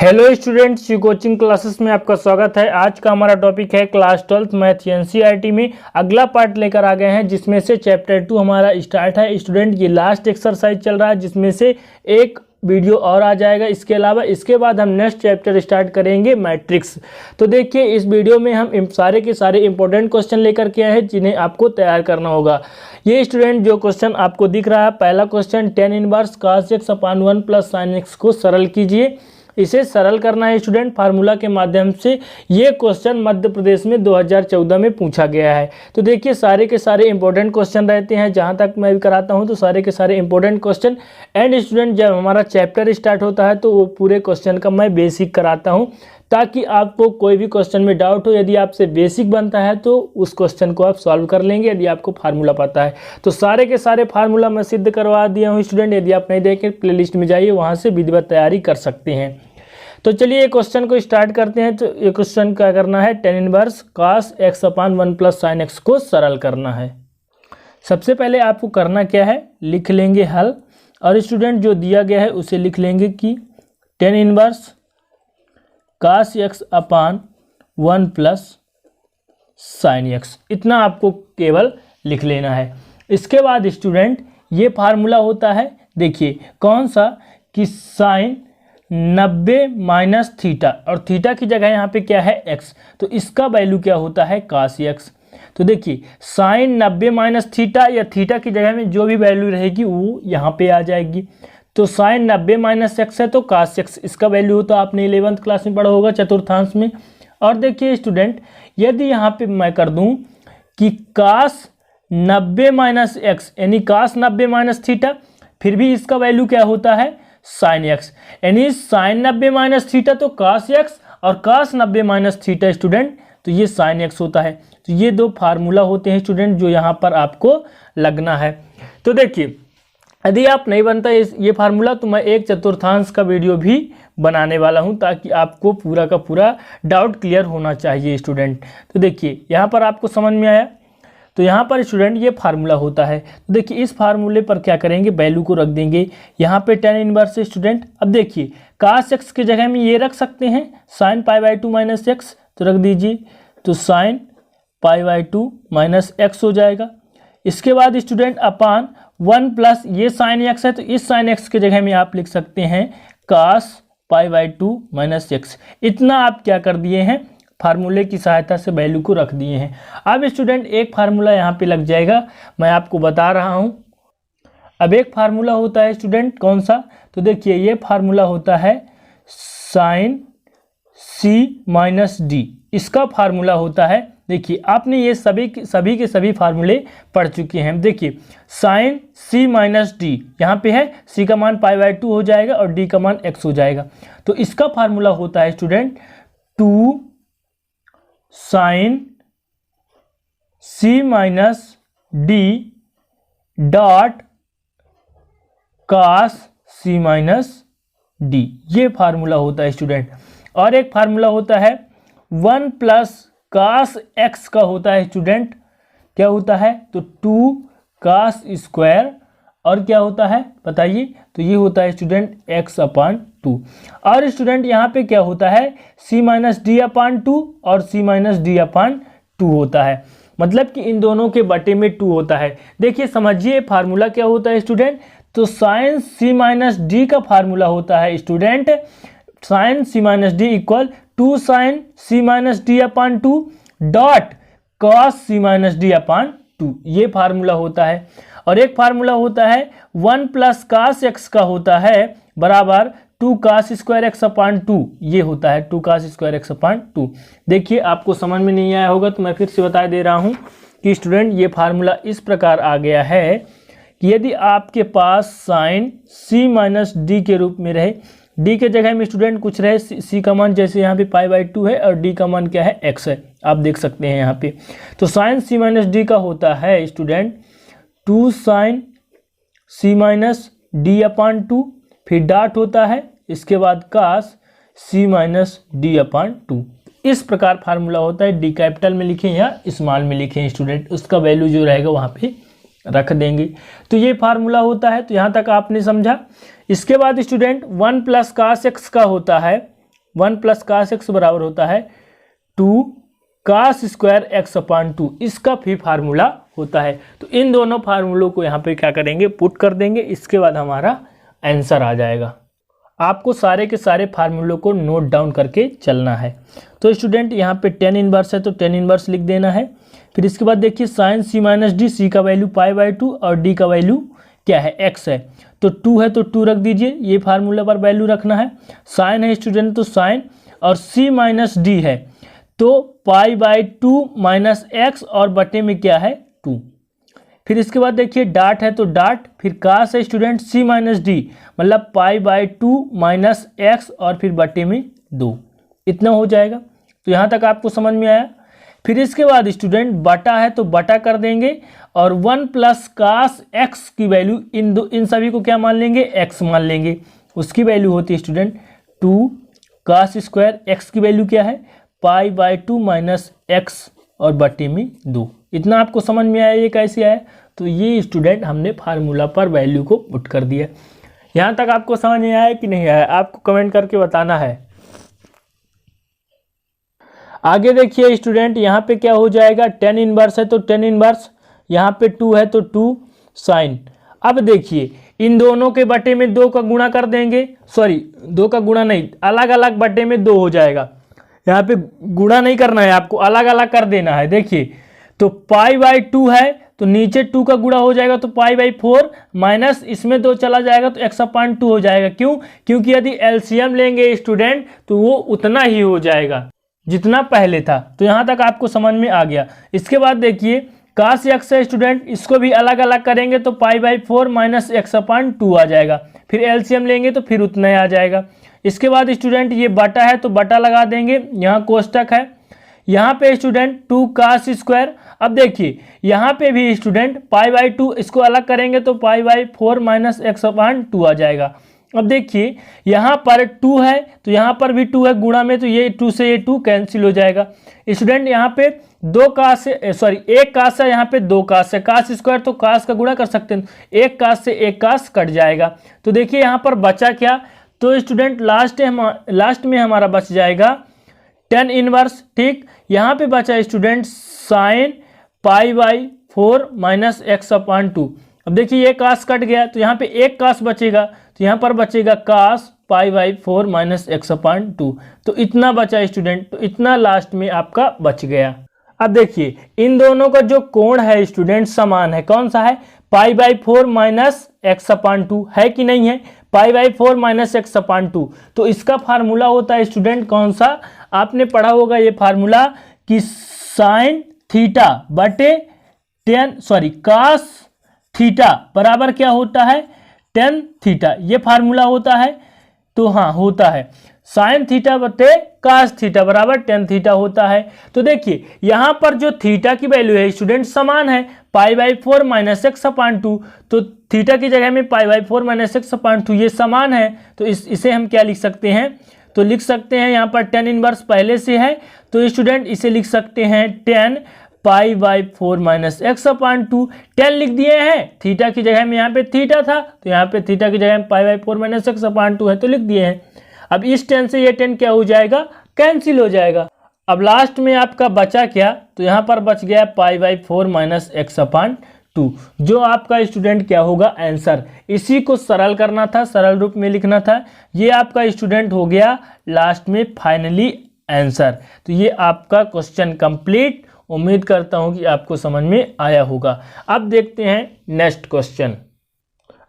Hello students, coaching classes में आपका स्वागत है। आज का हमारा टॉपिक है क्लास 12th मैथ एनसीईआरटी में अगला पार्ट लेकर आ गए हैं, जिसमें से चैप्टर 2 हमारा स्टार्ट है। स्टूडेंट ये लास्ट एक्सरसाइज चल रहा है, जिसमें से एक वीडियो और आ जाएगा। इसके अलावा इसके बाद हम नेक्स्ट चैप्टर स्टार्ट करेंगे मैट्रिक्स। तो देखिए, इस वीडियो में हम सारे के सारे इंपॉर्टेंट क्वेश्चन लेकर के आए हैं, जिन्हें आपको तैयार करना होगा। ये स्टूडेंट जो क्वेश्चन आपको दिख रहा है, पहला question tan inverse cos x upon 1 plus sin x को सरल कीजिए। इसे सरल करना है स्टूडेंट फार्मूला के माध्यम से। ये क्वेश्चन मध्य प्रदेश में 2014 में पूछा गया है। तो देखिए, सारे के सारे इंपॉर्टेंट क्वेश्चन रहते हैं, जहां तक मैं भी कराता हूं तो सारे के सारे इंपॉर्टेंट क्वेश्चन। एंड स्टूडेंट जब हमारा चैप्टर स्टार्ट होता है तो वो पूरे क्वेश्चन का मैं बेसिक कराता हूं, ताकि आपको कोई भी क्वेश्चन में डाउट हो, यदि आपसे बेसिक बनता है तो उस क्वेश्चन को आप सॉल्व कर लेंगे, यदि आपको फार्मूला पता है। तो सारे के सारे फार्मूला मैं सिद्ध करवा दिया हूँ स्टूडेंट। यदि आप नहीं देखें, प्लेलिस्ट में जाइए, वहाँ से विधिवत तैयारी कर सकते हैं। तो चलिए ये क्वेश्चन को स्टार्ट करते हैं। तो ये क्वेश्चन क्या करना है, tan inverse cos x upon 1 plus sin x को सरल करना है। सबसे पहले आपको करना क्या है, लिख लेंगे हल। और स्टूडेंट जो दिया गया है उसे लिख लेंगे कि tan inverse cos x upon 1 plus sin x, इतना आपको केवल लिख लेना है। इसके बाद स्टूडेंट ये फार्मूला होता है, देखिए कौन सा, कि साइन 90 माइनस थीटा, और थीटा की जगह यहाँ पे क्या है, x, तो इसका वैल्यू क्या होता है, cos x। तो देखिए साइन 90 माइनस थीटा, या थीटा की जगह में जो भी वैल्यू रहेगी वो यहाँ पे आ जाएगी। तो साइन 90 माइनस x है तो cos x, इसका वैल्यू होता है, आपने 11th क्लास में पढ़ा होगा चतुर्थांश में। और देखिए स्टूडेंट, यदि यहाँ पे मैं कर दूँ कि cos 90 माइनस x यानी cos 90 माइनस थीटा, फिर भी इसका वैल्यू क्या होता है, साइन x, यानी साइन 90 माइनस थीटा तो cos x, और cos 90 माइनस थीटा स्टूडेंट तो ये साइन x होता है। तो ये दो फार्मूला होते हैं स्टूडेंट, जो यहाँ पर आपको लगना है। तो देखिए, यदि आप नहीं बनता ये फार्मूला, तो मैं एक चतुर्थांश का वीडियो भी बनाने वाला हूँ, ताकि आपको पूरा का पूरा डाउट क्लियर होना चाहिए स्टूडेंट। तो देखिए यहाँ पर आपको समझ में आया। तो यहाँ पर स्टूडेंट ये फार्मूला होता है। तो देखिए इस फार्मूले पर क्या करेंगे, वैल्यू को रख देंगे यहाँ पे tan इनवर्स स्टूडेंट। अब देखिए cos x की जगह में ये रख सकते हैं sign pi by 2 minus x, तो रख दीजिए, तो sign pi by 2 minus x हो जाएगा। इसके बाद स्टूडेंट अपान 1 प्लस ये साइन x है, तो इस साइन x की जगह में आप लिख सकते हैं cos pi by 2 minus x. इतना आप क्या कर दिए हैं, फार्मूले की सहायता से वैल्यू को रख दिए हैं। अब स्टूडेंट एक फार्मूला यहाँ पे लग जाएगा, मैं आपको बता रहा हूँ। अब एक फार्मूला होता है स्टूडेंट, कौन सा, तो देखिए ये फार्मूला होता है साइन c माइनस डी, इसका फार्मूला होता है। देखिए आपने ये सभी के सभी फार्मूले पढ़ चुके हैं। देखिए साइन c माइनस डी, यहाँ पे है c का मान पाई बाई 2 हो जाएगा और d का मान x हो जाएगा। तो इसका फार्मूला होता है student 2 sine c minus D dot cos c minus D, ये फार्मूला होता है स्टूडेंट। और एक फार्मूला होता है 1 प्लस cos x का होता है स्टूडेंट, क्या होता है, तो 2 cos स्क्वायर, और क्या होता है बताइए, तो ये होता है स्टूडेंट x अपान 2। और स्टूडेंट यहाँ पे क्या होता है, c माइनस डी अपान 2 और c माइनस डी अपान 2 होता है, मतलब कि इन दोनों के बटे में 2 होता है। देखिए समझिए फार्मूला क्या होता है स्टूडेंट, तो साइन c माइनस डी का फार्मूला होता है student sine c minus d equal 2 sine c minus d upon 2 dot cos c minus d upon 2, ये फार्मूला होता है। और एक फार्मूला होता है 1 प्लस cos x का होता है बराबर 2 cos स्क्वायर x अपान 2, ये होता है 2 cos स्क्वायर x अपान 2। देखिए आपको समझ में नहीं आया होगा, तो मैं फिर से बता दे रहा हूँ कि स्टूडेंट ये फार्मूला इस प्रकार आ गया है कि यदि आपके पास साइन c माइनस डी के रूप में रहे, d के जगह में स्टूडेंट कुछ रहे, c का मान जैसे यहाँ पे पाई बाई 2 है और d का मान क्या है, x है, आप देख सकते हैं यहाँ पे। तो साइन c माइनस डी का होता है student 2 sine c minus d upon 2, फिर डॉट होता है, इसके बाद cos c minus d upon 2। इस प्रकार फार्मूला होता है, डी कैपिटल में लिखें या स्मॉल में लिखें स्टूडेंट, उसका वैल्यू जो रहेगा वहाँ पे रख देंगे। तो ये फार्मूला होता है। तो यहाँ तक आपने समझा। इसके बाद स्टूडेंट 1 प्लस cos x का होता है 1 प्लस कास एक्स बराबर होता है 2 कास स्क्वायर एक्स अपान 2, इसका भी फार्मूला होता है। तो इन दोनों फार्मूलों को यहाँ पे क्या करेंगे, पुट कर देंगे, इसके बाद हमारा आंसर आ जाएगा। आपको सारे के सारे फार्मूलों को नोट डाउन करके चलना है। तो स्टूडेंट यहाँ पे टेन इनवर्स है तो टेन इनवर्स लिख देना है। फिर इसके बाद देखिए साइन सी माइनस डी, सी का वैल्यू पाई/2 और डी का वैल्यू क्या है, एक्स है, तो 2 है तो 2 रख दीजिए, ये फार्मूला पर वैल्यू रखना है। साइन है स्टूडेंट तो साइन, और सी माइनस डी है तो पाई/2 माइनस एक्स और बटे में क्या है 2। फिर इसके बाद देखिए डाट है तो डाट, फिर कास है स्टूडेंट सी माइनस डी मतलब पाई/2 माइनस एक्स और फिर बटे में 2, इतना हो जाएगा। तो यहाँ तक आपको समझ में आया। फिर इसके बाद स्टूडेंट बटा है तो बटा कर देंगे, और 1 प्लस कास एक्स की वैल्यू इन सभी को क्या मान लेंगे, एक्स मान लेंगे। उसकी वैल्यू होती है स्टूडेंट 2 कास स्क्वायर एक्स की वैल्यू क्या है पाई/2 माइनस एक्स और बटे में 2। इतना आपको समझ में आया ये कैसे आया। तो ये स्टूडेंट हमने फार्मूला पर वैल्यू को पुट कर दिया। यहाँ तक आपको समझ में आया कि नहीं आया, आपको कमेंट करके बताना है। आगे देखिए स्टूडेंट यहाँ पे क्या हो जाएगा, टेन इनवर्स है तो टेन इनवर्स, यहाँ पे 2 है तो 2 साइन। अब देखिए इन दोनों के बटे में 2 का गुणा कर देंगे, सॉरी 2 का गुणा नहीं, अलग अलग बटे में 2 हो जाएगा। यहाँ पे गुणा नहीं करना है आपको, अलग अलग कर देना है। देखिए तो पाई/2 है तो नीचे 2 का गुणा हो जाएगा तो पाई/4 माइनस इसमें 2 चला जाएगा तो x/2 हो जाएगा। क्यों, क्योंकि यदि एलसीएम लेंगे स्टूडेंट तो वो उतना ही हो जाएगा जितना पहले था। तो यहाँ तक आपको समझ में आ गया। इसके बाद देखिए कास एक्स है स्टूडेंट, इसको भी अलग अलग करेंगे तो पाई/4 माइनस x/2 आ जाएगा। फिर एलसीएम लेंगे तो फिर उतना ही आ जाएगा। इसके बाद स्टूडेंट ये बटा है तो बटा लगा देंगे, यहाँ कोष्टक है, यहाँ पे स्टूडेंट 2 कास स्क्वायर। अब देखिए यहाँ पे भी स्टूडेंट पाई/2, इसको अलग करेंगे तो पाई/4 माइनस x/2 आ जाएगा। अब देखिए यहाँ पर 2 है तो यहाँ पर भी 2 है गुणा में, तो ये 2 से ये 2 कैंसिल हो जाएगा। स्टूडेंट यहाँ पे 2 कास से सॉरी 1 कास है, यहाँ पे 2 कास है, कास स्क्वायर तो कास का गुणा कर सकते हैं, 1 कास से 1 कास कट जाएगा। तो देखिए यहाँ पर बचा क्या, तो स्टूडेंट लास्ट में हमारा बच जाएगा टेन इनवर्स। ठीक, यहाँ पे बचा स्टूडेंट साइन पाई/4 माइनस x/2। अब देखिए ये कास कट गया तो यहाँ पे 1 कास बचेगा, तो यहाँ पर बचेगा कास पाई/4 माइनस x/2। तो इतना बचा स्टूडेंट, तो इतना लास्ट में आपका बच गया। अब देखिए इन दोनों का जो कोण है स्टूडेंट समान है, कौन सा है, पाई/4 माइनस x/2 है कि नहीं है, पाई/4 माइनस x/2। तो इसका फार्मूला होता है स्टूडेंट कौन सा, आपने पढ़ा होगा ये फार्मूला कि साइन थीटा बटे कास थीटा बराबर क्या होता है टेन थीटा, ये फार्मूला होता है। तो हाँ होता है, साइन थीटा बटे कास थीटा बराबर टेन थीटा होता है। तो देखिए यहाँ पर जो थीटा की वैल्यू है स्टूडेंट समान है पाई/4 माइनस x/2, तो थीटा की जगह में पाई/4 माइनस x/2 ये समान है। तो इसे हम क्या लिख सकते हैं, तो लिख सकते हैं यहाँ पर टेन इनवर्स पहले से है तो स्टूडेंट इसे लिख सकते हैं 10 पाई/4 माइनस x/2। 10 लिख दिए हैं, थीटा की जगह में यहाँ पे थीटा था तो यहाँ पे थीटा की जगह में पाई/4 माइनस x/2 है तो लिख दिए हैं। अब इस 10 से ये 10 क्या हो जाएगा, कैंसिल हो जाएगा। अब लास्ट में आपका बचा क्या, तो यहाँ पर बच गया पाई/4 माइनस x/2, जो आपका स्टूडेंट क्या होगा आंसर। इसी को सरल करना था, सरल रूप में लिखना था। ये आपका स्टूडेंट हो गया लास्ट में फाइनली आंसर। तो ये आपका क्वेश्चन कंप्लीट। उम्मीद करता हूं कि आपको समझ में आया होगा। अब देखते हैं नेक्स्ट क्वेश्चन।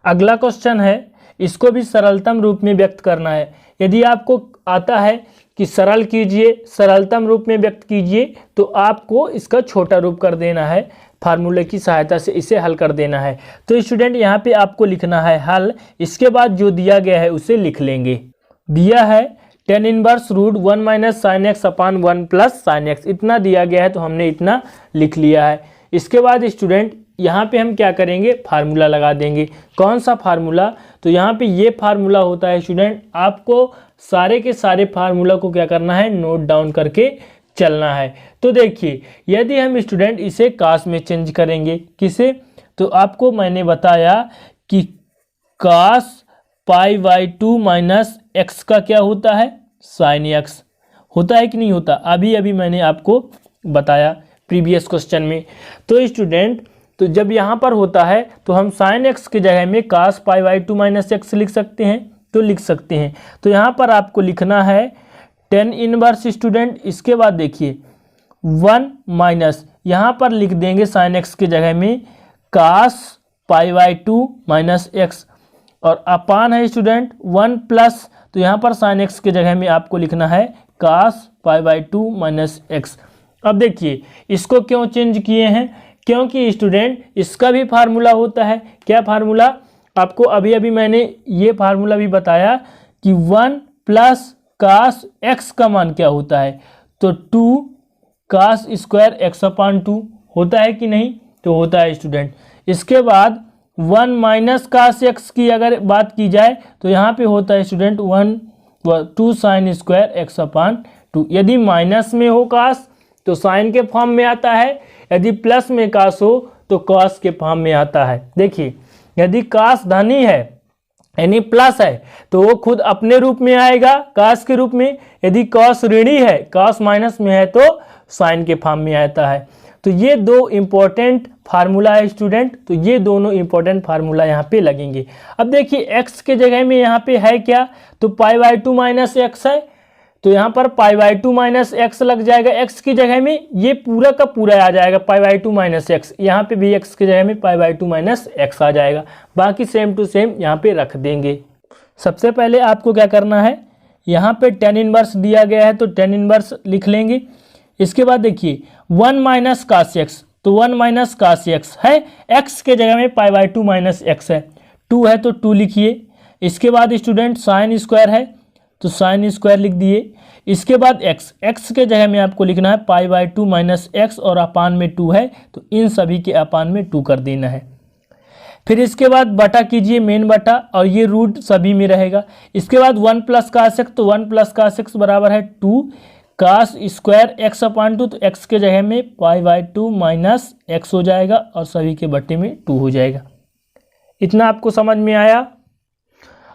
अगला क्वेश्चन है, इसको भी सरलतम रूप में व्यक्त करना है। यदि आपको आता है कि सरल कीजिए, सरलतम रूप में व्यक्त कीजिए, तो आपको इसका छोटा रूप कर देना है, फार्मूले की सहायता से इसे हल कर देना है। तो स्टूडेंट यहाँ पे आपको लिखना है हल, इसके बाद जो दिया गया है उसे लिख लेंगे। दिया है tan inverse root 1 minus sine x upon 1 plus sine x, इतना दिया गया है तो हमने इतना लिख लिया है। इसके बाद स्टूडेंट यहाँ पे हम क्या करेंगे, फार्मूला लगा देंगे। कौन सा फार्मूला, तो यहाँ पे ये फार्मूला होता है स्टूडेंट, आपको सारे के सारे फार्मूला को क्या करना है, नोट डाउन करके चलना है। तो देखिए यदि हम स्टूडेंट इसे कास में चेंज करेंगे, किसे, तो आपको मैंने बताया कि कास पाई/2 माइनस एक्स का क्या होता है साइन एक्स। होता है कि नहीं होता? अभी अभी मैंने आपको बताया प्रीवियस क्वेश्चन में। तो स्टूडेंट, तो जब यहाँ पर होता है तो हम साइन एक्स की जगह में cos pi by 2 minus x लिख सकते हैं, तो लिख सकते हैं। तो यहाँ पर आपको लिखना है टेन इनवर्स स्टूडेंट। इसके बाद देखिए 1 माइनस, यहाँ पर लिख देंगे साइन एक्स की जगह में cos pi by 2 minus x, और अपान है स्टूडेंट 1 प्लस, तो यहाँ पर साइन एक्स की जगह में आपको लिखना है cos pi by 2 minus x. अब देखिए इसको क्यों चेंज किए हैं, क्योंकि स्टूडेंट इसका भी फार्मूला होता है। क्या फार्मूला? आपको अभी अभी मैंने ये फार्मूला भी बताया कि 1 प्लस cos x का मान क्या होता है, तो 2 cos स्क्वायर एक्स अपान 2 होता है कि नहीं? तो होता है स्टूडेंट। इसके बाद 1 माइनस cos x की अगर बात की जाए तो यहाँ पे होता है student 2 sine square x upon 2। यदि माइनस में हो cos तो साइन के फॉर्म में आता है, यदि प्लस में cos हो तो cos के फॉर्म में आता है। देखिए यदि cos धनी है यानी प्लस है तो वो खुद अपने रूप में आएगा cos के रूप में, यदि cos ऋणी है, cos माइनस में है तो साइन के फॉर्म में आता है। तो ये दो इंपॉर्टेंट फार्मूला है स्टूडेंट, तो ये दोनों इंपॉर्टेंट फार्मूला यहाँ पे लगेंगे। अब देखिए x के जगह में यहाँ पे है क्या, तो पाई बाई 2 माइनस एक्स है, तो यहाँ पर पाई बाई 2 माइनस एक्स लग जाएगा x की जगह में, ये पूरा का पूरा आ जाएगा पाई बाई 2 माइनस एक्स, यहाँ पे भी x की जगह में पाई बाई 2 माइनस एक्स आ जाएगा। बाकी सेम टू सेम यहाँ पे रख देंगे। सबसे पहले आपको क्या करना है, यहाँ पे टेन इनवर्स दिया गया है तो टेन इनवर्स लिख लेंगे। इसके बाद देखिए 1 माइनस कास एक्स, तो 1 माइनस कास एक्स है, x के जगह में पाई बाई 2 माइनस एक्स है, 2 है तो 2 लिखिए। इसके बाद स्टूडेंट साइन स्क्वायर है तो साइन स्क्वायर लिख दिए। इसके बाद x के जगह में आपको लिखना है पाई बाई 2 माइनस एक्स, और अपान में 2 है तो इन सभी के अपान में 2 कर देना है। फिर इसके बाद बटा कीजिए मेन बटा, और ये रूट सभी में रहेगा। इसके बाद 1 प्लस कास एक्स, तो 1 प्लस कास एक्स बराबर है 2 कास स्क्वायर एक्स अपान 2, तो x के जगह में पाई बाई 2 माइनस एक्स हो जाएगा और सभी के बटे में 2 हो जाएगा। इतना आपको समझ में आया?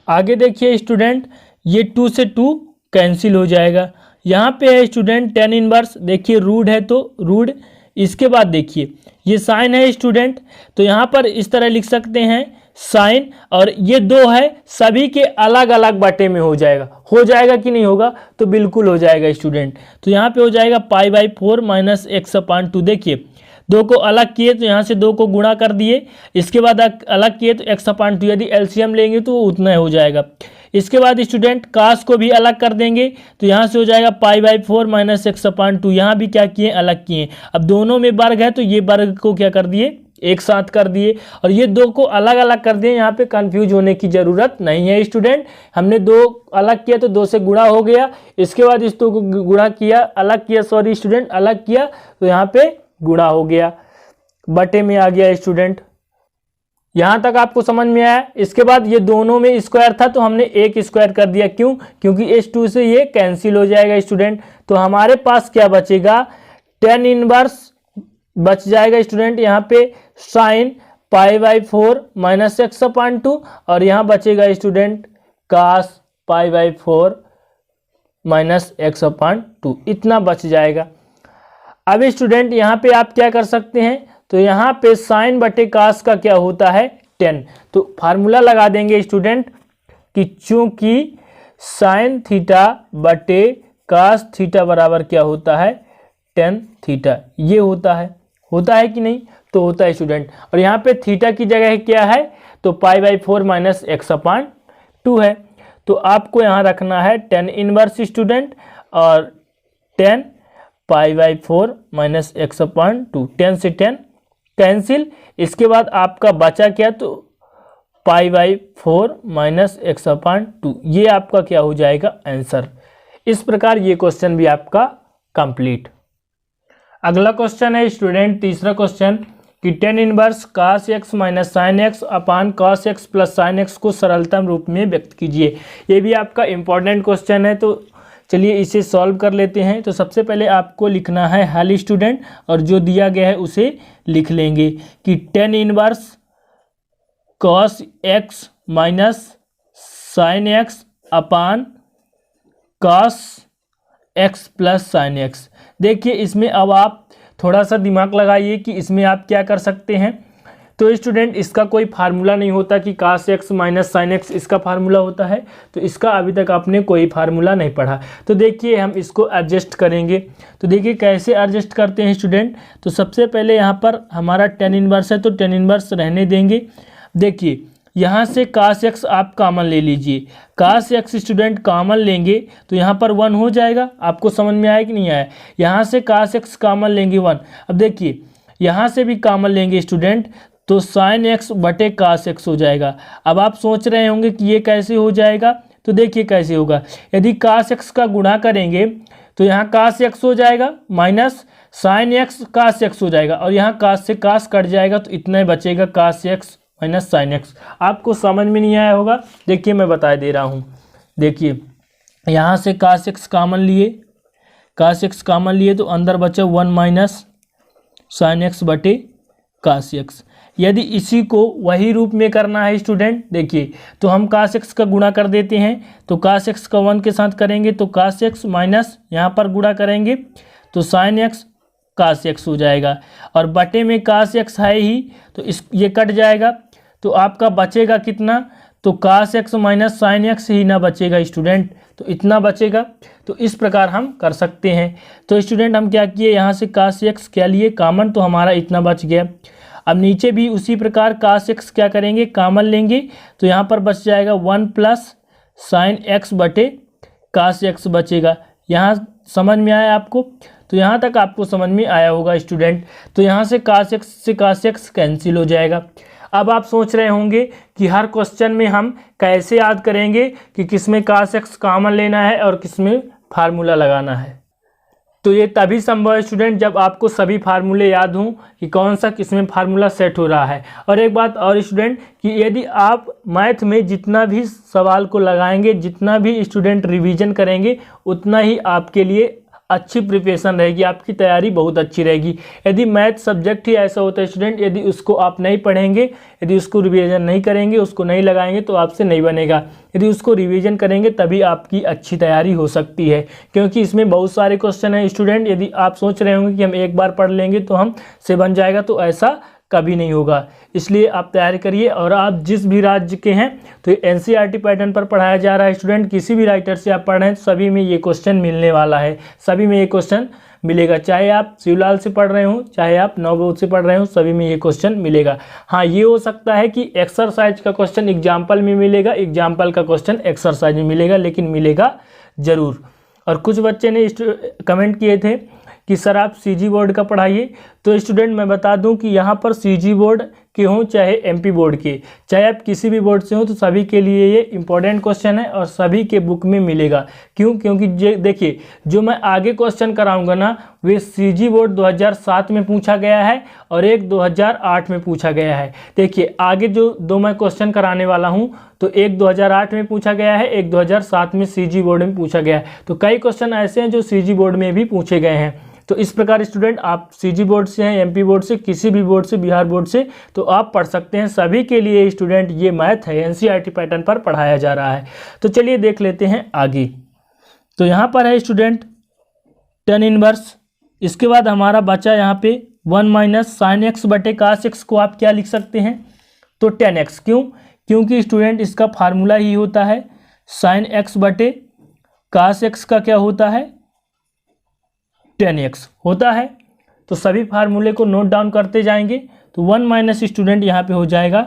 आगे देखिए स्टूडेंट, ये 2 से 2 कैंसिल हो जाएगा। यहाँ पे है स्टूडेंट टेन इनवर्स, देखिए रूट है तो रूट। इसके बाद देखिए ये साइन है स्टूडेंट, तो यहाँ पर इस तरह लिख सकते हैं साइन, और ये 2 है, सभी के अलग अलग बटे में हो जाएगा कि नहीं होगा? तो बिल्कुल हो जाएगा स्टूडेंट। तो यहाँ पे हो जाएगा पाई बाई 4 माइनस एक्स अपान 2। देखिए 2 को अलग किए तो यहाँ से 2 को गुणा कर दिए, इसके बाद अलग किए तो एक्स अपान 2, यदि एलसीएम लेंगे तो उतना हो जाएगा। इसके बाद स्टूडेंट कास को भी अलग कर देंगे, तो यहाँ से हो जाएगा पाई बाई 4 माइनस एक्स अपान 2। यहाँ भी क्या किए, अलग किए। अब दोनों में वर्ग है तो ये वर्ग को क्या कर दिए, एक साथ कर दिए, और ये 2 को अलग अलग कर दिए। यहाँ पे कंफ्यूज होने की जरूरत नहीं है स्टूडेंट, हमने 2 अलग किया तो 2 से गुणा हो गया। इसके बाद इस 2 को गुणा किया, अलग किया, सॉरी स्टूडेंट अलग किया, तो यहाँ पे गुणा हो गया, बटे में आ गया स्टूडेंट। यहाँ तक आपको समझ में आया? इसके बाद ये दोनों में स्क्वायर था तो हमने एक स्क्वायर कर दिया, क्यों? क्योंकि इस 2 से ये कैंसिल हो जाएगा स्टूडेंट। तो हमारे पास क्या बचेगा, टेन इनवर्स बच जाएगा स्टूडेंट। यहाँ पे sine pi by 4 minus x upon 2, और यहाँ बचेगा student cos pi by 4 minus x upon 2, इतना बच जाएगा। अब स्टूडेंट यहाँ पे आप क्या कर सकते हैं, तो यहाँ पे साइन बटे कास का क्या होता है 10, तो फार्मूला लगा देंगे स्टूडेंट कि चूंकि साइन थीटा बटे कास थीटा बराबर क्या होता है 10 थीटा, ये होता है कि नहीं? तो होता है स्टूडेंट। और यहाँ पे थीटा की जगह क्या है, तो पाई बाई 4 माइनस एक्स अपान 2 है, तो आपको यहाँ रखना है 10 इनवर्स स्टूडेंट, और 10 पाई बाई 4 माइनस एक्स अपान 2, 10 से 10 कैंसिल। इसके बाद आपका बचा क्या, तो पाई बाई 4 माइनस एक्स अपान 2, ये आपका क्या हो जाएगा आंसर। इस प्रकार ये क्वेश्चन भी आपका कंप्लीट। अगला क्वेश्चन है स्टूडेंट, तीसरा क्वेश्चन कि टेन इनवर्स कास एक्स माइनस साइन एक्स अपान कास एक्स प्लस साइन एक्स को सरलतम रूप में व्यक्त कीजिए। ये भी आपका इंपॉर्टेंट क्वेश्चन है, तो चलिए इसे सॉल्व कर लेते हैं। तो सबसे पहले आपको लिखना है हल स्टूडेंट, और जो दिया गया है उसे लिख लेंगे कि tan inverse cos x minus sine x upon cos x plus sine x. देखिए इसमें अब आप थोड़ा सा दिमाग लगाइए कि इसमें आप क्या कर सकते हैं। तो स्टूडेंट इसका कोई फार्मूला नहीं होता कि cos x minus sine x इसका फार्मूला होता है, तो इसका अभी तक आपने कोई फार्मूला नहीं पढ़ा। तो देखिए हम इसको एडजस्ट करेंगे। तो देखिए कैसे एडजस्ट करते हैं स्टूडेंट। तो सबसे पहले यहाँ पर हमारा tan इनवर्स है, तो tan इनवर्स रहने देंगे। देखिए यहाँ से cos x आप कॉमन ले लीजिए। cos x स्टूडेंट कॉमन लेंगे तो यहाँ पर 1 हो जाएगा। आपको समझ में आया कि नहीं आया। यहाँ से cos x कॉमन लेंगे 1। अब देखिए यहाँ से भी कॉमन लेंगे स्टूडेंट, तो साइन एक्स बटे cos x हो जाएगा। अब आप सोच रहे होंगे कि ये कैसे हो जाएगा। तो देखिए कैसे होगा। यदि cos x का गुणा करेंगे तो यहाँ cos x हो जाएगा minus sine x cos x हो जाएगा, और यहाँ cos से cos कट जाएगा तो इतना ही बचेगा cos x minus sine x. आपको समझ में नहीं आया होगा। देखिए मैं बता दे रहा हूँ। देखिए यहाँ से cos x कॉमन लिए, cos x कॉमन लिए तो अंदर बचा 1 माइनस साइन एक्स बटे cos x। यदि इसी को वही रूप में करना है स्टूडेंट, देखिए तो हम cos x का गुणा कर देते हैं। तो cos x का 1 के साथ करेंगे तो cos x माइनस यहाँ पर गुणा करेंगे तो साइन एक्स cos x हो जाएगा, और बटे में cos x है ही तो ये कट जाएगा। तो आपका बचेगा कितना, तो cos x minus sine x ही ना बचेगा स्टूडेंट, तो इतना बचेगा। तो इस प्रकार हम कर सकते हैं। तो स्टूडेंट हम क्या किए, यहाँ से cos x क्या लिए कॉमन, तो हमारा इतना बच गया। अब नीचे भी उसी प्रकार cos x क्या करेंगे कॉमन लेंगे, तो यहाँ पर बच जाएगा 1 प्लस साइन एक्स बटे cos x बचेगा। यहाँ समझ में आया आपको। तो यहाँ तक आपको समझ में आया होगा स्टूडेंट। तो यहाँ से cos x से cos x कैंसिल हो जाएगा। अब आप सोच रहे होंगे कि हर क्वेश्चन में हम कैसे याद करेंगे कि किसमें cos x कॉमन लेना है और किसमें फार्मूला लगाना है। तो ये तभी संभव है स्टूडेंट जब आपको सभी फार्मूले याद हों कि कौन सा किसमें फार्मूला सेट हो रहा है। और एक बात और स्टूडेंट कि यदि आप मैथ में जितना भी सवाल को लगाएंगे, जितना भी स्टूडेंट रिवीजन करेंगे, उतना ही आपके लिए अच्छी प्रिपरेशन रहेगी, आपकी तैयारी बहुत अच्छी रहेगी। यदि मैथ सब्जेक्ट ही ऐसा होता है स्टूडेंट, यदि उसको आप नहीं पढ़ेंगे, यदि उसको रिवीजन नहीं करेंगे, उसको नहीं लगाएंगे तो आपसे नहीं बनेगा। यदि उसको रिवीजन करेंगे तभी आपकी अच्छी तैयारी हो सकती है, क्योंकि इसमें बहुत सारे क्वेश्चन हैं स्टूडेंट। यदि आप सोच रहे होंगे कि हम एक बार पढ़ लेंगे तो हम से बन जाएगा, तो ऐसा कभी नहीं होगा। इसलिए आप तैयारी करिए। और आप जिस भी राज्य के हैं तो एनसीईआरटी पैटर्न पर पढ़ाया जा रहा है स्टूडेंट। किसी भी राइटर से आप पढ़ रहे हैं तो सभी में ये क्वेश्चन मिलने वाला है, सभी में ये क्वेश्चन मिलेगा। चाहे आप शिवलाल से पढ़ रहे हो, चाहे आप नवबोध से पढ़ रहे हो, सभी में ये क्वेश्चन मिलेगा। हाँ, ये हो सकता है कि एक्सरसाइज का क्वेश्चन एग्जाम्पल में मिलेगा, एग्जाम्पल का क्वेश्चन एक्सरसाइज में मिलेगा, लेकिन मिलेगा जरूर। और कुछ बच्चे ने कमेंट किए थे कि सर आप सीजी बोर्ड का पढ़ाइए। तो स्टूडेंट मैं बता दूं कि यहाँ पर सीजी बोर्ड के हों चाहे एमपी बोर्ड के, चाहे आप किसी भी बोर्ड से हो, तो सभी के लिए ये इंपॉर्टेंट क्वेश्चन है और सभी के बुक में मिलेगा। क्यों? क्योंकि देखिए जो मैं आगे क्वेश्चन कराऊंगा ना, वे सीजी बोर्ड 2007 में पूछा गया है और एक 2008 में पूछा गया है। देखिए आगे जो दो मैं क्वेश्चन कराने वाला हूँ, तो एक 2008 में पूछा गया है, एक 2007 में सीजी बोर्ड में पूछा गया है। तो कई क्वेश्चन ऐसे हैं जो सीजी बोर्ड में भी पूछे गए हैं। तो इस प्रकार स्टूडेंट आप सीजी बोर्ड से हैं, एमपी बोर्ड से, किसी भी बोर्ड से, बिहार बोर्ड से, तो आप पढ़ सकते हैं। सभी के लिए स्टूडेंट ये मैथ है, एनसीईआरटी पैटर्न पर पढ़ाया जा रहा है। तो चलिए देख लेते हैं आगे। तो यहाँ पर है स्टूडेंट tan इनवर्स। इसके बाद हमारा बचा यहाँ पे 1 माइनस साइन एक्स बटे cos x को आप क्या लिख सकते हैं, तो tan x। क्यों? क्योंकि स्टूडेंट इसका फार्मूला ही होता है साइन एक्स बटे cos x का क्या होता है, tan x होता है। तो सभी फार्मूले को नोट डाउन करते जाएंगे। तो 1 माइनस स्टूडेंट यहाँ पे हो जाएगा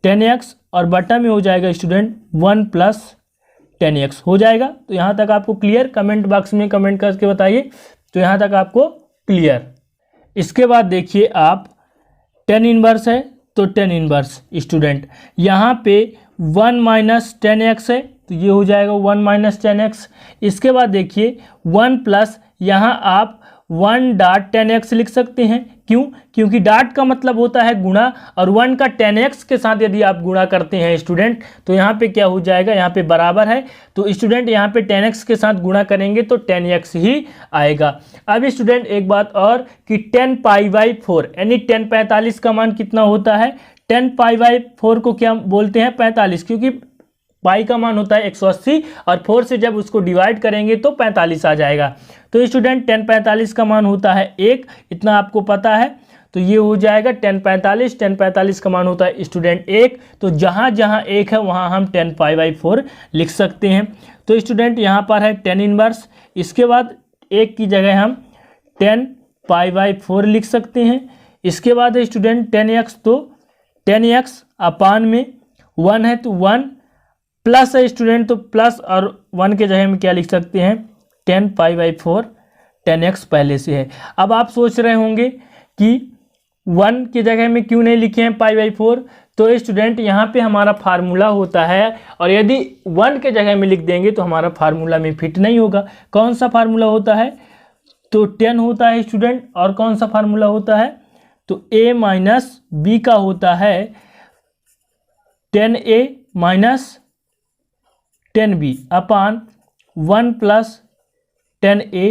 tan x, और बटा में हो जाएगा स्टूडेंट 1 प्लस tan x हो जाएगा। तो यहाँ तक आपको क्लियर? कमेंट बॉक्स में कमेंट करके बताइए। तो यहाँ तक आपको क्लियर। इसके बाद देखिए आप tan इनवर्स है, तो tan इनवर्स स्टूडेंट यहाँ पे 1 माइनस tan x है, तो ये हो जाएगा 1 माइनस tan x। इसके बाद देखिए 1 प्लस यहाँ आप 1 डॉट tan x लिख सकते हैं। क्यों? क्योंकि डॉट का मतलब होता है गुणा, और 1 का tan x के साथ यदि आप गुणा करते हैं स्टूडेंट, तो यहाँ पे क्या हो जाएगा, यहाँ पे बराबर है। तो स्टूडेंट यहाँ पे tan x के साथ गुणा करेंगे तो tan x ही आएगा। अब स्टूडेंट एक बात और कि 10 पाई बाई 4 यानी 10 45 का मान कितना होता है, 10 पाई बाई 4 को क्या बोलते हैं, 45, क्योंकि पाई का मान होता है 180 और 4 से जब उसको डिवाइड करेंगे तो 45 आ जाएगा। तो स्टूडेंट tan 45 का मान होता है 1, इतना आपको पता है। तो ये हो जाएगा tan 45 का मान होता है स्टूडेंट 1। तो जहाँ जहाँ 1 है वहाँ हम tan π/4 लिख सकते हैं। तो स्टूडेंट यहाँ पर है tan इनवर्स, इसके बाद 1 की जगह हम tan π/4 लिख सकते हैं। इसके बाद है स्टूडेंट tan x, तो tan x अपान में 1 है तो 1 प्लस है स्टूडेंट, तो प्लस और 1 के जगह में क्या लिख सकते हैं tan π/4 tan x पहले से है। अब आप सोच रहे होंगे कि 1 की जगह में क्यों नहीं लिखे हैं π/4। तो स्टूडेंट यहाँ पे हमारा फार्मूला होता है और यदि 1 के जगह में लिख देंगे तो हमारा फार्मूला में फिट नहीं होगा। कौन सा फार्मूला होता है, तो 10 होता है स्टूडेंट, और कौन सा फार्मूला होता है, तो a माइनस बी का होता है 10a माइनस 10b अपान 1 प्लस 10a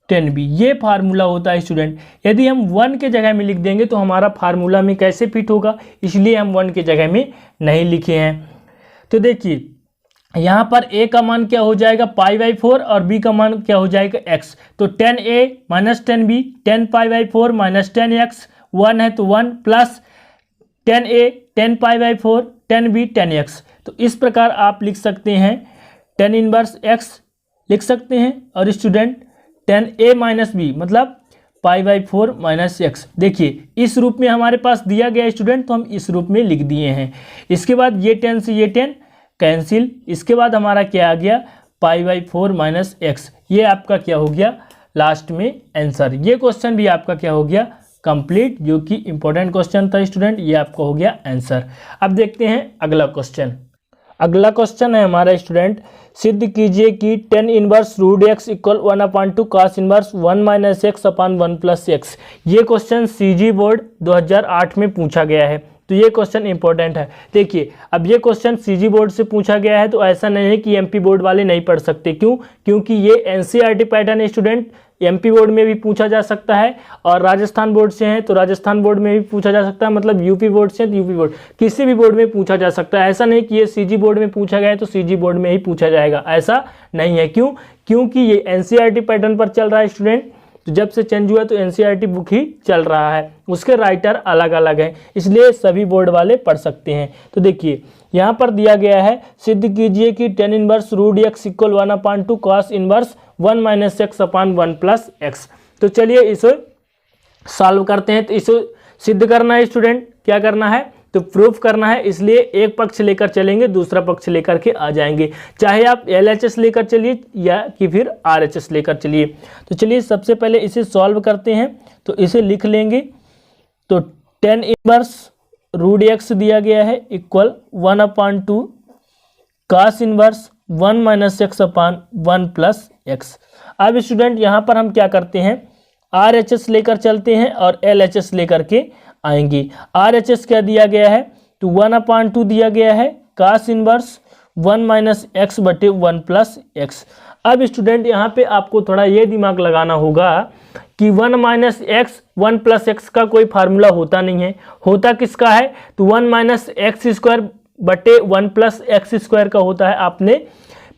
10b, ये फार्मूला होता है स्टूडेंट। यदि हम 1 के जगह में लिख देंगे तो हमारा फार्मूला में कैसे फिट होगा, इसलिए हम 1 के जगह में नहीं लिखे हैं। तो देखिए यहाँ पर a का मान क्या हो जाएगा π/4 और b का मान क्या हो जाएगा x। तो 10a minus 10b, 10 π/4 minus 10x, 1 है तो 1 प्लस 10a 10 π/4 10b 10x। तो इस प्रकार आप लिख सकते हैं tan इनवर्स x लिख सकते हैं और student tan a minus b मतलब π/4 माइनस x। देखिए इस रूप में हमारे पास दिया गया स्टूडेंट, तो हम इस रूप में लिख दिए हैं। इसके बाद ये 10 से ये 10 कैंसिल, इसके बाद हमारा क्या आ गया π/4 माइनस x। ये आपका क्या हो गया लास्ट में आंसर। ये क्वेश्चन भी आपका क्या हो गया कंप्लीट, जो कि इंपॉर्टेंट क्वेश्चन था स्टूडेंट, ये आपका हो गया आंसर। अब देखते हैं अगला क्वेश्चन। अगला क्वेश्चन है हमारा स्टूडेंट, सिद्ध कीजिए कि tan inverse root x equal 1/2 cos inverse 1 minus x upon 1 plus x। ये क्वेश्चन CG बोर्ड 2008 में पूछा गया है, तो ये क्वेश्चन इंपॉर्टेंट है। देखिए अब ये क्वेश्चन CG बोर्ड से पूछा गया है, तो ऐसा नहीं है कि MP बोर्ड वाले नहीं पढ़ सकते। क्यों, क्योंकि ये NCERT पैटर्न है स्टूडेंट। MP बोर्ड में भी पूछा जा सकता है और राजस्थान बोर्ड से है तो राजस्थान बोर्ड में भी पूछा जा सकता है, मतलब UP बोर्ड से तो UP बोर्ड, किसी भी बोर्ड में पूछा जा सकता है। ऐसा नहीं कि ये CG बोर्ड में पूछा गया है तो CG बोर्ड में ही पूछा जाएगा, ऐसा नहीं है। क्यों, क्योंकि ये NCERT पैटर्न पर चल रहा है स्टूडेंट। तो जब से चेंज हुआ तो NCERT बुक ही चल रहा है, उसके राइटर अलग अलग हैं, इसलिए सभी बोर्ड वाले पढ़ सकते हैं। तो देखिए यहाँ पर दिया गया है, सिद्ध कीजिए कि tan inverse root x equal 1/2 cos inverse 1 minus x upon 1 plus x। तो चलिए इसे सॉल्व करते हैं। तो इसे सिद्ध करना है स्टूडेंट, क्या करना है, तो प्रूफ करना है, इसलिए एक पक्ष लेकर चलेंगे, दूसरा पक्ष लेकर के आ जाएंगे। चाहे आप LHS लेकर चलिए या कि फिर RHS लेकर चलिए। तो चलिए सबसे पहले इसे सॉल्व करते हैं। तो इसे लिख लेंगे, तो tan इनवर्स रूट x दिया गया है equal 1/2 cos inverse 1 minus x upon 1 plus x। अब स्टूडेंट यहाँ पर हम क्या करते हैं, RHS लेकर चलते हैं और LHS लेकर के आएंगे। RHS क्या दिया गया है, तो 1/2 दिया गया है cos इनवर्स 1 माइनस x बटे 1 प्लस x। अब स्टूडेंट यहाँ पे आपको थोड़ा ये दिमाग लगाना होगा कि 1 माइनस x 1 प्लस x का कोई फार्मूला होता नहीं है, होता किसका है, तो 1 माइनस एक्स स्क्वायर बटे 1 प्लस एक्स स्क्वायर का होता है, आपने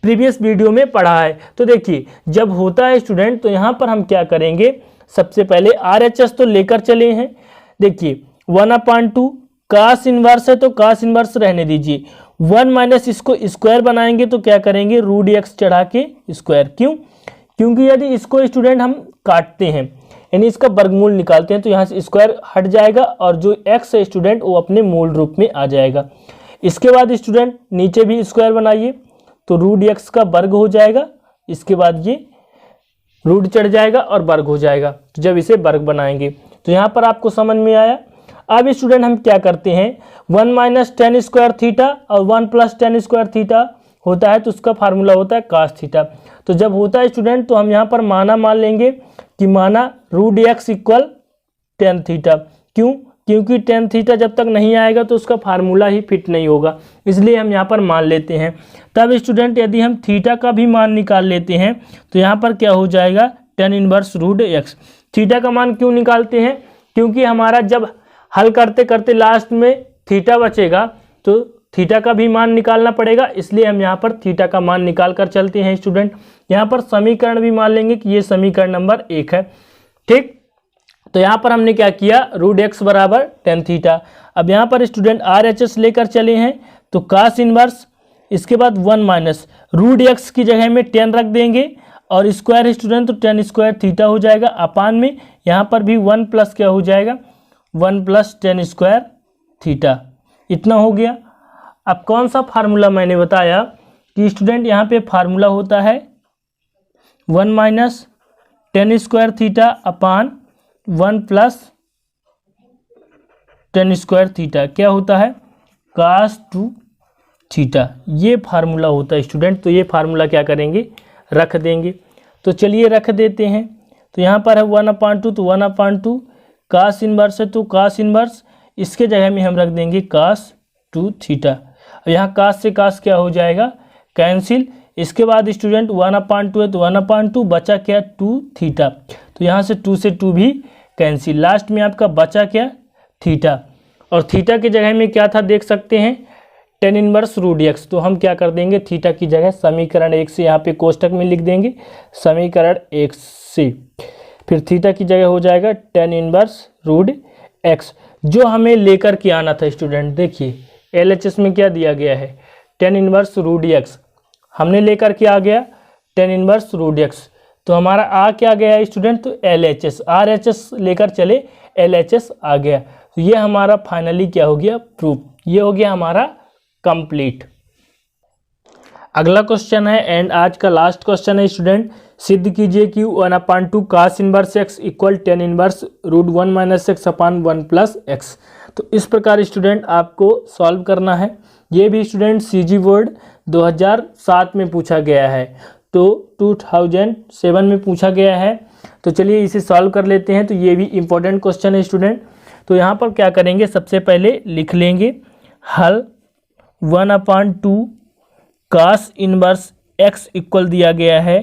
प्रीवियस वीडियो में पढ़ा है। तो देखिए जब होता है स्टूडेंट, तो यहाँ पर हम क्या करेंगे, सबसे पहले RHS तो लेकर चले हैं। देखिए 1/2 cos इनवर्स है तो cos इनवर्स रहने दीजिए, 1 माइनस इसको स्क्वायर बनाएंगे तो क्या करेंगे, रूट x चढ़ा के स्क्वायर। क्यों, क्योंकि यदि इसको स्टूडेंट हम काटते हैं यानी इसका वर्गमूल निकालते हैं तो यहाँ से स्क्वायर हट जाएगा और जो x है स्टूडेंट वो अपने मूल रूप में आ जाएगा। इसके बाद स्टूडेंट नीचे भी स्क्वायर बनाइए तो रूट x का वर्ग हो जाएगा, इसके बाद ये रूट चढ़ जाएगा और वर्ग हो जाएगा। तो जब इसे वर्ग बनाएंगे तो यहाँ पर आपको समझ में आया। अब स्टूडेंट हम क्या करते हैं, 1 माइनस टेन स्क्वायर थीटा और 1 प्लस टेन स्क्वायर थीटा होता है तो उसका फार्मूला होता है कास थीटा। तो जब होता है स्टूडेंट तो हम यहाँ पर माना मान लेंगे कि माना root x equal tan theta. क्यों, क्योंकि टेन थीटा जब तक नहीं आएगा तो उसका फार्मूला ही फिट नहीं होगा, इसलिए हम यहाँ पर मान लेते हैं। तब स्टूडेंट यदि हम थीटा का भी मान निकाल लेते हैं तो यहाँ पर क्या हो जाएगा, tan inverse root x। Theta का मान क्यों निकालते हैं, क्योंकि हमारा जब हल करते करते लास्ट में थीटा बचेगा तो थीटा का भी मान निकालना पड़ेगा, इसलिए हम यहाँ पर थीटा का मान निकाल कर चलते हैं स्टूडेंट। यहाँ पर समीकरण भी मान लेंगे कि ये समीकरण नंबर 1 है। ठीक, तो यहाँ पर हमने क्या किया, √x बराबर tan थीटा। अब यहाँ पर स्टूडेंट RHS लेकर चले हैं तो cos इनवर्स, इसके बाद 1 माइनस √x की जगह में tan रख देंगे और स्क्वायर स्टूडेंट, तो tan स्क्वायर थीटा हो जाएगा अपान में यहाँ पर भी 1 प्लस क्या हो जाएगा, 1 प्लस tan स्क्वायर थीटा, इतना हो गया। अब कौन सा फार्मूला मैंने बताया कि स्टूडेंट यहाँ पे फार्मूला होता है 1 minus tan square theta upon 1 plus tan square theta, क्या होता है cos 2 थीटा, ये फार्मूला होता है स्टूडेंट। तो ये फार्मूला क्या करेंगे, रख देंगे। तो चलिए रख देते हैं। तो यहाँ पर है 1/2, तो 1/2 cos इनवर्स है, तो cos इनवर्स, इसके जगह में हम रख देंगे cos 2 थीटा। अब यहाँ cos से cos क्या हो जाएगा, कैंसिल। इसके बाद स्टूडेंट 1/2 है, तो 1/2 बचा क्या, 2 थीटा, तो यहाँ से 2 से 2 भी कैंसिल। लास्ट में आपका बचा क्या, थीटा, और थीटा की जगह में क्या था देख सकते हैं, tan इनवर्स √x। तो हम क्या कर देंगे, थीटा की जगह समीकरण 1 से यहाँ पे कोष्टक में लिख देंगे, समीकरण 1 से, फिर थीटा की जगह हो जाएगा tan इनवर्स √x, जो हमें लेकर के आना था स्टूडेंट। देखिए LHS में क्या दिया गया है, tan इनवर्स √x, हमने लेकर के आ गया tan इनवर्स √x, तो हमारा आ क्या गया स्टूडेंट, तो LHS, RHS लेकर चले, LHS आ गया। तो ये हमारा फाइनली क्या हो गया, प्रूफ, ये हो गया हमारा कंप्लीट। अगला क्वेश्चन है एंड आज का लास्ट क्वेश्चन है स्टूडेंट, सिद्ध कीजिए कि 1/2 cos inverse x equal tan inverse √1 minus x upon 1 plus x। तो इस प्रकार स्टूडेंट आपको सॉल्व करना है। ये भी स्टूडेंट CG बोर्ड 2007 में पूछा गया है, तो 2007 में पूछा गया है। तो चलिए इसे सॉल्व कर लेते हैं। तो ये भी इम्पोर्टेंट क्वेश्चन है स्टूडेंट। तो यहाँ पर क्या करेंगे, सबसे पहले लिख लेंगे हल 1/2 cos इनवर्स x इक्वल दिया गया है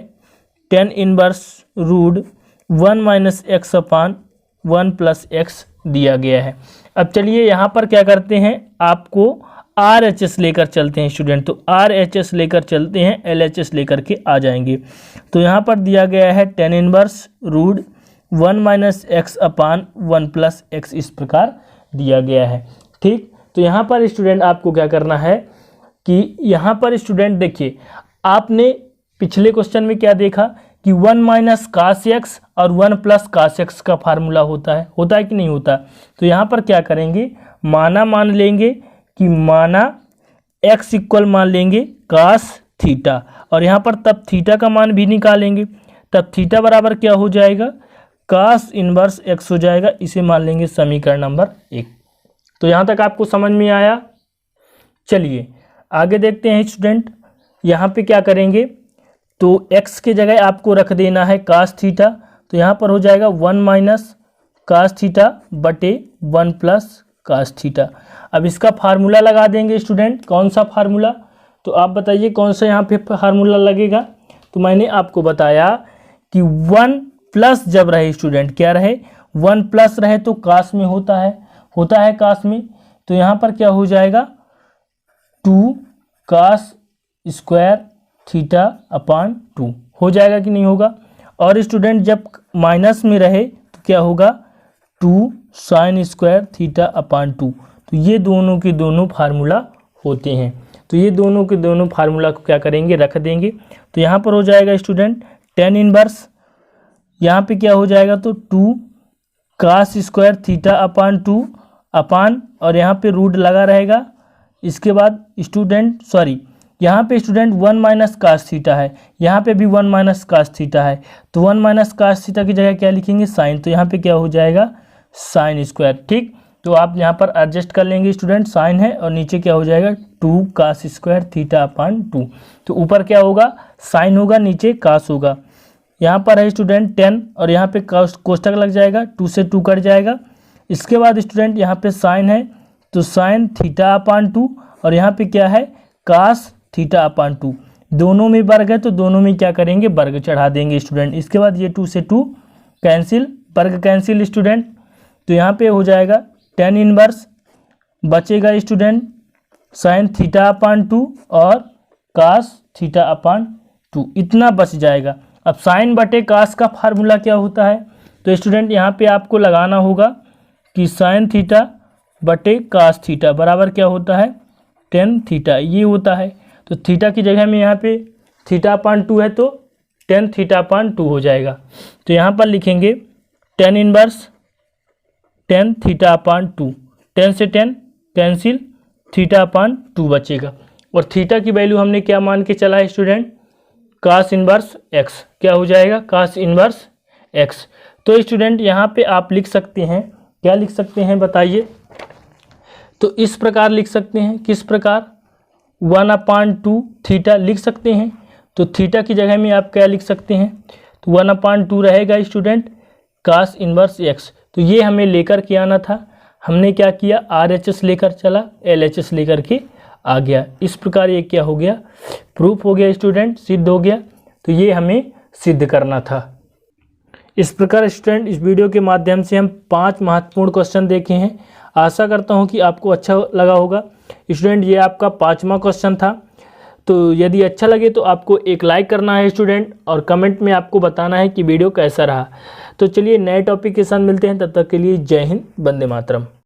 tan inverse √1 minus x upon 1 plus x दिया गया है। अब चलिए यहाँ पर क्या करते हैं, आपको RHS लेकर चलते हैं स्टूडेंट। तो RHS लेकर चलते हैं, LHS लेकर के आ जाएंगे। तो यहाँ पर दिया गया है tan inverse √1 minus x upon 1 plus x, इस प्रकार दिया गया है। ठीक, तो यहाँ पर स्टूडेंट आपको क्या करना है कि यहाँ पर स्टूडेंट देखिए, आपने पिछले क्वेश्चन में क्या देखा कि 1 माइनस cos x और 1 प्लस cos x का फार्मूला होता है कि नहीं होता। तो यहाँ पर क्या करेंगे, माना मान लेंगे कि माना x इक्वल मान लेंगे cos थीटा, और यहाँ पर तब थीटा का मान भी निकालेंगे, तब थीटा बराबर क्या हो जाएगा, cos इनवर्स x हो जाएगा। इसे मान लेंगे समीकरण नंबर 1। तो यहाँ तक आपको समझ में आया। चलिए आगे देखते हैं स्टूडेंट, यहाँ पे क्या करेंगे, तो x के जगह आपको रख देना है cos थीटा। तो यहाँ पर हो जाएगा 1 माइनस cos थीटा बटे 1 प्लस cos थीटा। अब इसका फार्मूला लगा देंगे स्टूडेंट। कौन सा फार्मूला, तो आप बताइए कौन सा यहाँ पे फार्मूला लगेगा। तो मैंने आपको बताया कि 1 प्लस जब रहे स्टूडेंट, क्या रहे, 1 प्लस रहे तो cos में होता है cos में। तो यहाँ पर क्या हो जाएगा, 2 cos स्क्वायर थीटा अपान 2 हो जाएगा कि नहीं होगा। और स्टूडेंट जब माइनस में रहे तो क्या होगा, 2 sin स्क्वायर थीटा अपान 2। तो ये दोनों के दोनों फार्मूला होते हैं। तो ये दोनों के दोनों फार्मूला को क्या करेंगे, रख देंगे। तो यहाँ पर हो जाएगा स्टूडेंट tan इनवर्स, यहाँ पे क्या हो जाएगा, तो 2 cos स्क्वायर थीटा अपान 2 अपान, और यहाँ पे रूट लगा रहेगा। इसके बाद स्टूडेंट यहाँ पे स्टूडेंट 1 माइनस cos थीटा है, यहाँ पे भी 1 माइनस cos थीटा है। तो 1 माइनस cos थीटा की जगह क्या लिखेंगे, साइन। तो यहाँ पे क्या हो जाएगा, साइन स्क्वायर। ठीक, तो आप यहाँ पर एडजस्ट कर लेंगे स्टूडेंट, साइन है और नीचे क्या हो जाएगा, 2 cos स्क्वायर थीटा अपान 2। तो ऊपर क्या होगा, साइन होगा, नीचे cos होगा। यहाँ पर है स्टूडेंट 10 और यहाँ पे कोष्टक लग जाएगा, 2 से 2 कट जाएगा। इसके बाद स्टूडेंट यहाँ पे साइन है, तो साइन थीटा अपान 2, और यहाँ पे क्या है, cos थीटा अपान 2। दोनों में वर्ग है तो दोनों में क्या करेंगे, वर्ग चढ़ा देंगे स्टूडेंट। इसके बाद ये 2 से 2 कैंसिल, वर्ग कैंसिल स्टूडेंट। तो यहाँ पे हो जाएगा tan इनवर्स, बचेगा स्टूडेंट साइन थीटा अपान 2 और कास थीटा अपान 2, इतना बच जाएगा। अब साइन बटे कास का फार्मूला क्या होता है, तो स्टूडेंट यहाँ पे आपको लगाना होगा कि साइन थीटा बटे कास थीटा बराबर क्या होता है, टेन थीटा, ये होता है। तो थीटा की जगह में यहाँ पे थीटा अपान 2 है तो टेन थीटा अपान 2 हो जाएगा। तो यहाँ पर लिखेंगे tan inverse tan theta upon 2, 10 से 10 कैंसिल, थीटा अपान 2 बचेगा। और थीटा की वैल्यू हमने क्या मान के चला है स्टूडेंट, कास इनवर्स एक्स, क्या हो जाएगा, कास इनवर्स एक्स। तो स्टूडेंट यहाँ पे आप लिख सकते हैं, क्या लिख सकते हैं बताइए, तो इस प्रकार लिख सकते हैं, किस प्रकार, 1/2 थीटा लिख सकते हैं। तो थीटा की जगह में आप क्या लिख सकते हैं, तो 1/2 रहेगा स्टूडेंट कास इनवर्स एक्स। तो ये हमें लेकर के आना था, हमने क्या किया, RHS लेकर चला, LHS लेकर के आ गया। इस प्रकार ये क्या हो गया, प्रूफ हो गया स्टूडेंट, सिद्ध हो गया। तो ये हमें सिद्ध करना था। इस प्रकार स्टूडेंट इस वीडियो के माध्यम से हम 5 महत्वपूर्ण क्वेश्चन देखे हैं। आशा करता हूं कि आपको अच्छा लगा होगा। स्टूडेंट ये आपका 5वां क्वेश्चन था। तो यदि अच्छा लगे तो आपको एक लाइक करना है स्टूडेंट, और कमेंट में आपको बताना है कि वीडियो कैसा रहा। तो चलिए नए टॉपिक के साथ मिलते हैं, तब तक के लिए जय हिंद, वंदे मातरम।